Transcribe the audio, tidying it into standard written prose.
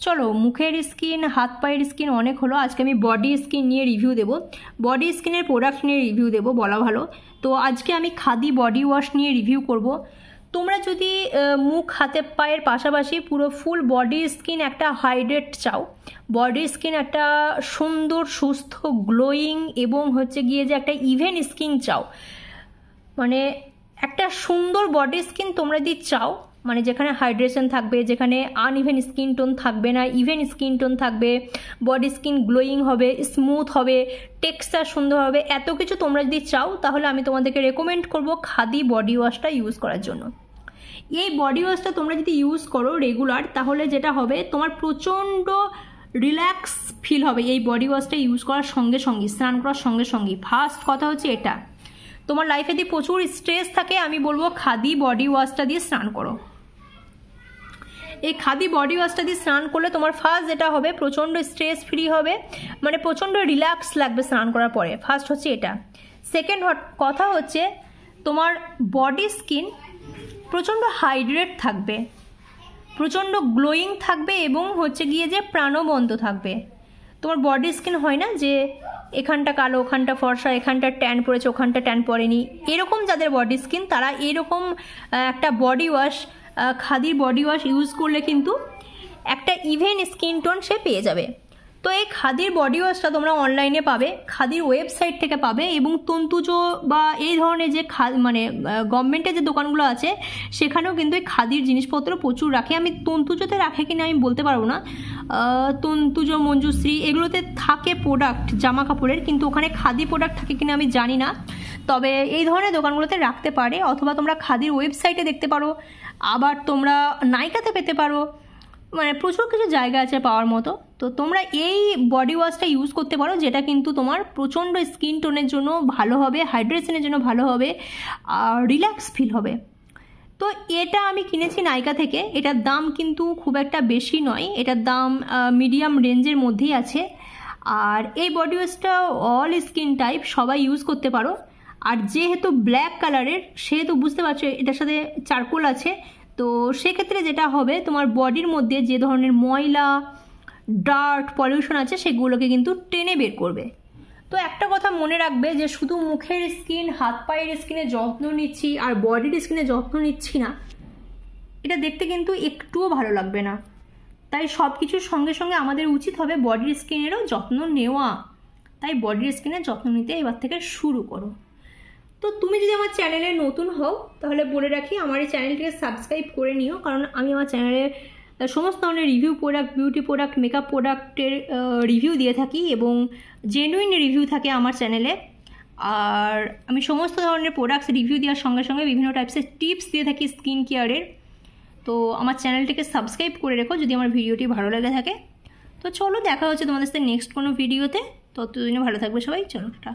চলো, মুখের স্কিন, হাত পায়ের স্কিন অনেক হলো। আজকে আমি বডি স্কিন নিয়ে রিভিউ দেবো, বডি স্কিনের প্রোডাক্ট নিয়ে রিভিউ দেবো বলা ভালো। তো আজকে আমি খাদি বডি ওয়াশ নিয়ে রিভিউ করব। তোমরা যদি মুখ হাতে পায়ের পাশাপাশি পুরো ফুল বডি স্কিন একটা হাইড্রেট চাও, বডি স্কিন একটা সুন্দর সুস্থ গ্লোয়িং এবং হচ্ছে গিয়ে যে একটা ইভেন স্কিন চাও, মানে একটা সুন্দর বডি স্কিন তোমরা যদি চাও, মানে যেখানে হাইড্রেশন থাকবে, যেখানে আনইভেন স্কিন টোন থাকবে না, ইভেন স্কিন টোন থাকবে, বডি স্কিন গ্লোয়িং হবে, স্মুথ হবে, টেক্সচার সুন্দর হবে, এত কিছু তোমরা যদি চাও তাহলে আমি তোমাদেরকে রেকমেন্ড করব খাদি বডি ওয়াশটা ইউজ করার জন্য। এই বডি ওয়াশটা তোমরা যদি ইউজ করো রেগুলার, তাহলে যেটা হবে তোমার প্রচণ্ড রিল্যাক্স ফিল হবে এই বডি ওয়াশটা ইউজ করার সঙ্গে সঙ্গে, স্নান করার সঙ্গে সঙ্গে। ফার্স্ট কথা হচ্ছে এটা, তোমার লাইফে যদি প্রচুর স্ট্রেস থাকে আমি বলবো খাদি বডি ওয়াশটা দিয়ে স্নান করো। এই খাদি বডি ওয়াশটা দিয়ে স্নান করলে তোমার ফার্স্ট যেটা হবে প্রচণ্ড স্ট্রেস ফ্রি হবে, মানে প্রচণ্ড রিল্যাক্স লাগবে স্নান করার পরে। ফার্স্ট হচ্ছে এটা। সেকেন্ড কথা হচ্ছে তোমার বডি স্কিন প্রচণ্ড হাইড্রেট থাকবে, প্রচণ্ড গ্লোয়িং থাকবে এবং হচ্ছে গিয়ে যে প্রাণবন্ত থাকবে। তোমার বডি স্কিন হয় না যে এখানটা কালো, ওখানটা ফর্সা, এখানটা ট্যান পড়েছে, ওখানটা ট্যান পড়েনি, এরকম যাদের বডি স্কিন তারা এরকম একটা বডি ওয়াশ, খাদির বডি ওয়াশ ইউজ করলে কিন্তু একটা ইভেন স্কিন টোন সে পেয়ে যাবে। তো এই খাদির বডি ওয়াশটা তোমরা অনলাইনে পাবে, খাদির ওয়েবসাইট থেকে পাবে, এবং তন্তুজ বা এই ধরনের যে মানে গভর্নমেন্টের যে দোকানগুলো আছে সেখানেও কিন্তু এই খাদির জিনিসপত্র প্রচুর রাখে। আমি তন্তুজতে রাখে কিনা আমি বলতে পারবো না, তন্তুজ, মঞ্জুশ্রী এগুলোতে থাকে প্রোডাক্ট জামা কাপড়ের, কিন্তু ওখানে খাদি প্রোডাক্ট থাকে কিনা আমি জানি না। তবে এই ধরনের দোকানগুলোতে রাখতে পারে, অথবা তোমরা খাদির ওয়েবসাইটে দেখতে পারো, আবার তোমরা নাইকাতে পেতে পারো, মানে প্রচুর কিছু জায়গা আছে পাওয়ার মতো। তো তোমরা এই বডি ওয়াশটা ইউজ করতে পারো, যেটা কিন্তু তোমার প্রচণ্ড স্কিন টোনের জন্য ভালো হবে, হাইড্রেশনের জন্য ভালো হবে, আর রিল্যাক্স ফিল হবে। তো এটা আমি কিনেছি নাইকা থেকে, এটার দাম কিন্তু খুব একটা বেশি নয়, এটার দাম মিডিয়াম রেঞ্জের মধ্যেই আছে। আর এই বডি ওয়াশটা অল স্কিন টাইপ সবাই ইউজ করতে পারো। আর যেহেতু ব্ল্যাক কালারের সেহেতু বুঝতে পারছো এটার সাথে চারকোল আছে, তো সেক্ষেত্রে যেটা হবে তোমার বডির মধ্যে যে ধরনের ময়লা, ডার্ট, পলিউশন আছে সেগুলোকে কিন্তু টেনে বের করবে। তো একটা কথা মনে রাখবে যে শুধু মুখের স্কিন, হাত পায়ের স্কিনে যত্ন নিচ্ছি আর বডির স্কিনে যত্ন নিচ্ছি না, এটা দেখতে কিন্তু একটুও ভালো লাগবে না। তাই সব কিছুর সঙ্গে সঙ্গে আমাদের উচিত হবে বডির স্কিনেরও যত্ন নেওয়া। তাই বডির স্কিনের যত্ন নিতে এবার থেকে শুরু করো। তো তুমি যদি আমার চ্যানেলে নতুন হও তাহলে বলে রাখি আমার এই চ্যানেলটিকে সাবস্ক্রাইব করে নিও, কারণ আমি আমার চ্যানেলে সমস্ত ধরনের review product, beauty product, makeup প্রোডাক্টের রিভিউ দিয়ে থাকি এবং জেনুইন রিভিউ থাকে আমার চ্যানেলে। আর আমি সমস্ত ধরনের প্রোডাক্টস রিভিউ দেওয়ার সঙ্গে সঙ্গে বিভিন্ন টাইপসের টিপস দিয়ে থাকি স্কিন কেয়ারের। তো আমার চ্যানেলটিকে সাবস্ক্রাইব করে রেখো যদি আমার ভিডিওটি ভালো লেগে থাকে। তো চলো, দেখা হচ্ছে তোমাদের সাথে নেক্সট কোনো ভিডিওতে। ততদিনে ভালো থাকবে সবাই, চলো টাটা।